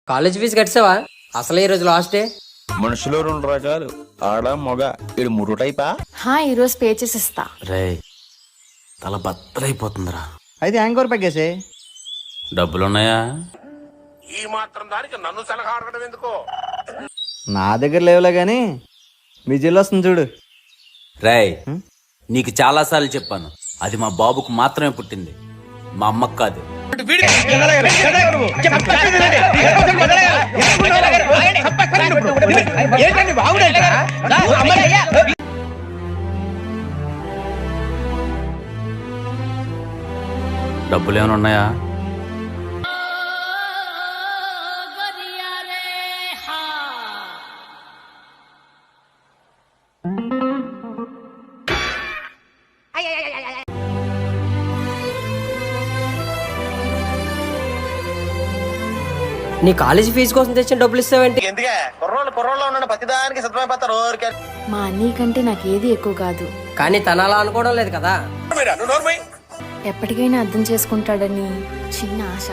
College fee కట్టావా? అసలు ఈ రోజు లాస్ట్ డే. మనుషులు రెండు రకాలు, ఆడ మగ. ఇది మూడు టైపా? ఈ రోజు పే చేసి ఇస్తా. రే తల బద్దలైపోతుందిరా. అయితే యాంకోర్ ప్యాకేసే. డబ్బులున్నాయా? ఈ మాత్రం దానికి నన్ను సలహా అడగడం ఎందుకో? నా దగ్గర లేవులే గాని మీ జిల్లా వస్తుంది చూడు. రేయ్ నీకు చాలా సార్లు చెప్పాను, అది మా బాబుకు మాత్రమే పుట్టింది, మా అమ్మకు కాదు. డబ్బులు ఏమైనా ఉన్నాయా? నీ కాలేజ్ ఫీజు కోసం తెచ్చిన డబ్బులు ఇస్తావేంటి? ఎందుకే కుర్రోళ్ళు ఉన్నాడు, ప్రతిదానికి సిద్ధమైపోతారు. మా అన్నీ కంటే నాకు ఏది ఎక్కువ కాదు, కానీ తన అలా అనుకోవడం లేదు కదా. నువ్వు ఎప్పటికైనా అర్థం చేసుకుంటాడని చిన్న ఆశ.